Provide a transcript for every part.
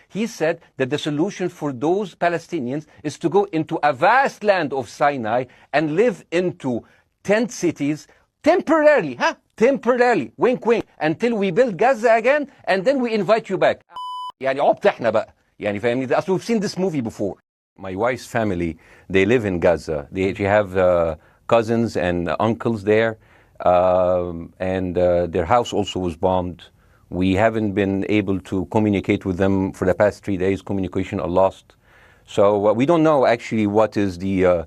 He said that the solution for those Palestinians is to go into a vast land of Sinai and live into tent cities temporarily, temporarily, wink wink, until we build Gaza again, and then we invite you back. يعني عبط احنا بقى. يعني فاهمني؟ أصل we've seen this movie before. My wife's family, they live in Gaza. They have cousins and uncles there, and their house also was bombed. We haven't been able to communicate with them for the past 3 days. Communication are lost. So we don't know actually what is the,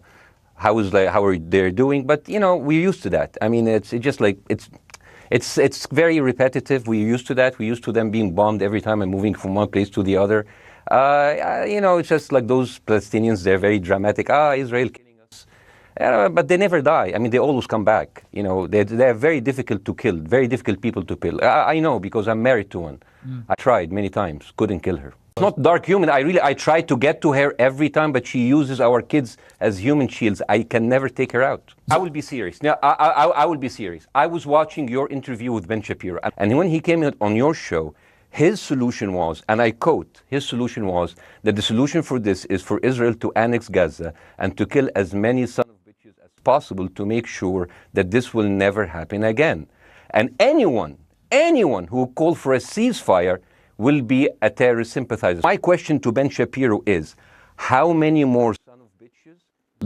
how are they doing, but you know, we're used to that. I mean, it's just like, it's very repetitive. We're used to that. We're used to them being bombed every time and moving from one place to the other. You know, it's just like those Palestinians, they're very dramatic. Israel killing us. But they never die. I mean, they always come back. You know, they're very difficult to kill, very difficult people to kill. I know because I'm married to one. I tried many times, couldn't kill her. It's not dark human. I try to get to her every time, but she uses our kids as human shields. I can never take her out. I will be serious. Now, I will be serious. I was watching your interview with Ben Shapiro, and when he came on your show, his solution was, and I quote, his solution was that the solution for this is for Israel to annex Gaza and to kill as many son of bitches as possible to make sure that this will never happen again. And anyone who called for a ceasefire will be a terrorist sympathizer. My question to Ben Shapiro is, how many more son of bitches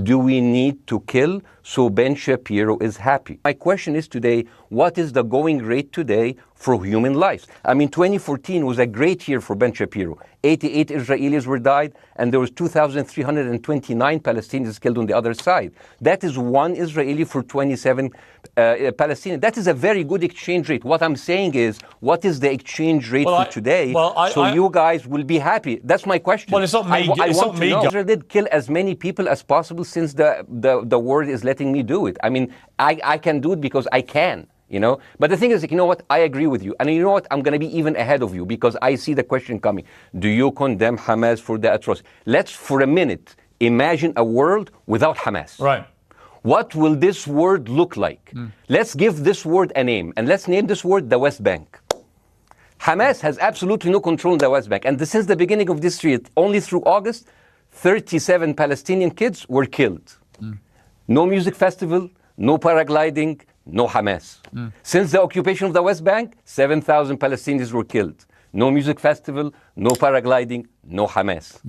do we need to kill so Ben Shapiro is happy? My question is today, what is the going rate today for human lives? I mean, 2014 was a great year for Ben Shapiro. 88 Israelis were died, and there was 2,329 Palestinians killed on the other side. That is one Israeli for 27 Palestinians. That is a very good exchange rate. What I'm saying is, what is the exchange rate for today? You guys will be happy. That's my question. Well, it's not me. I want to know. Israel did kill as many people as possible since the world is letting me do it. I mean, I can do it because I can. You know, but the thing is, you know what? I agree with you. And you know what? I'm going to be even ahead of you because I see the question coming. Do you condemn Hamas for the atrocity? Let's, for a minute, imagine a world without Hamas. Right. What will this world look like? Let's give this word a name. And let's name this word the West Bank. Hamas has absolutely no control in the West Bank. And since the beginning of this year, only through August, 37 Palestinian kids were killed. No music festival, no paragliding, no Hamas. Since the occupation of the West Bank, 7,000 Palestinians were killed. No music festival, no paragliding, no Hamas.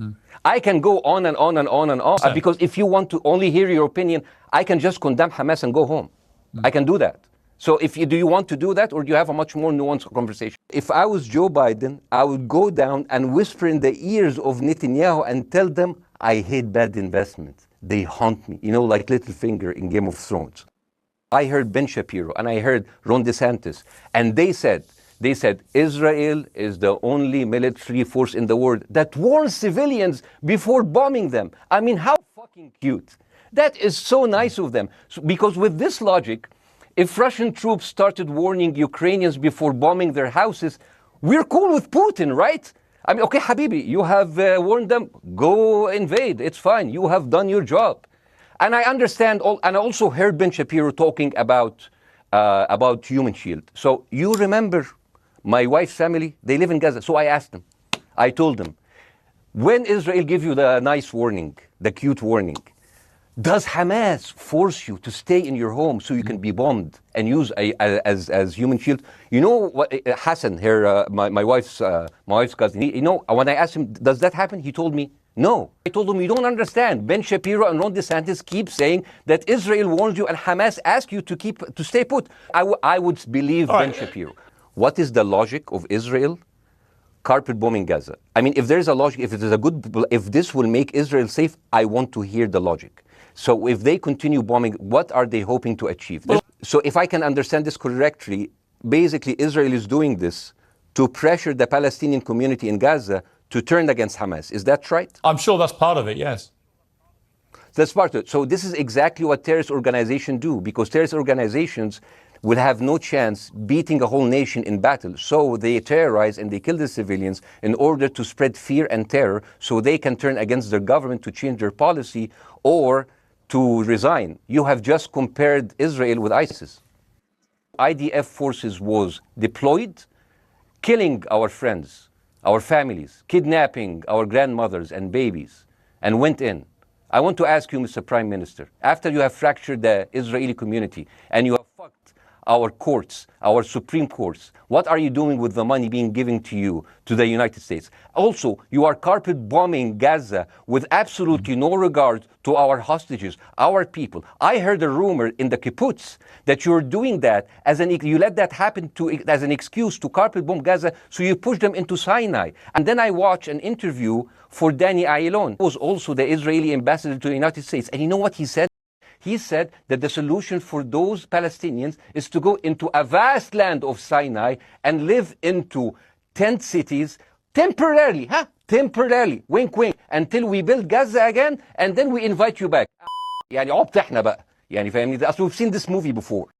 I can go on and on and on and on, because if you want to only hear your opinion, I can just condemn Hamas and go home. I can do that. So do you want to do that, or do you have a much more nuanced conversation? If I was Joe Biden, I would go down and whisper in the ears of Netanyahu and tell them, I hate bad investments. They haunt me, you know, like Littlefinger in Game of Thrones. I heard Ben Shapiro and I heard Ron DeSantis, and they said Israel is the only military force in the world that warns civilians before bombing them. I mean, how fucking cute. That is so nice of them. Because with this logic, if Russian troops started warning Ukrainians before bombing their houses, we're cool with Putin, right? I mean, okay, Habibi, you have warned them, go invade, it's fine, you have done your job. And I understand, and I also heard Ben Shapiro talking about human shield. So you remember my wife's family, they live in Gaza. So I asked them, I told them, when Israel give you the nice warning, the cute warning, does Hamas force you to stay in your home so you can be bombed and use as human shield? You know what, Hassan, here, my wife's cousin, you know, when I asked him, does that happen? He told me, no. I told him, you don't understand. Ben Shapiro and Ron DeSantis keep saying that Israel warns you and Hamas asks you to stay put. I would believe Ben Shapiro. What is the logic of Israel carpet bombing Gaza? I mean, if there's a logic, if this will make Israel safe, I want to hear the logic. So if they continue bombing, what are they hoping to achieve? So if I can understand this correctly, basically Israel is doing this to pressure the Palestinian community in Gaza to turn against Hamas. Is that right? I'm sure that's part of it, yes. That's part of it. So this is exactly what terrorist organizations do, because terrorist organizations will have no chance beating a whole nation in battle. So they terrorize and they kill the civilians in order to spread fear and terror so they can turn against their government to change their policy or to resign. You have just compared Israel with ISIS. IDF forces was deployed, killing our friends. our families, kidnapping our grandmothers and babies, and went in. I want to ask you, Mr. Prime Minister, after you have fractured the Israeli community and you have fucked our courts, our Supreme Courts, what are you doing with the money being given to you, to the United States? Also, you are carpet bombing Gaza with absolutely no regard to our hostages, our people. I heard a rumor in the kibbutz that you're doing that you let that happen as an excuse to carpet bomb Gaza, so you push them into Sinai. And then I watched an interview for Danny Ayalon, who was also the Israeli ambassador to the United States. And you know what he said? He said that the solution for those Palestinians is to go into a vast land of Sinai and live into tent cities temporarily, temporarily, wink wink, until we build Gaza again, and then we invite you back. يعني عبط احنا بقى. يعني فاهمني؟ اصل we've seen this movie before.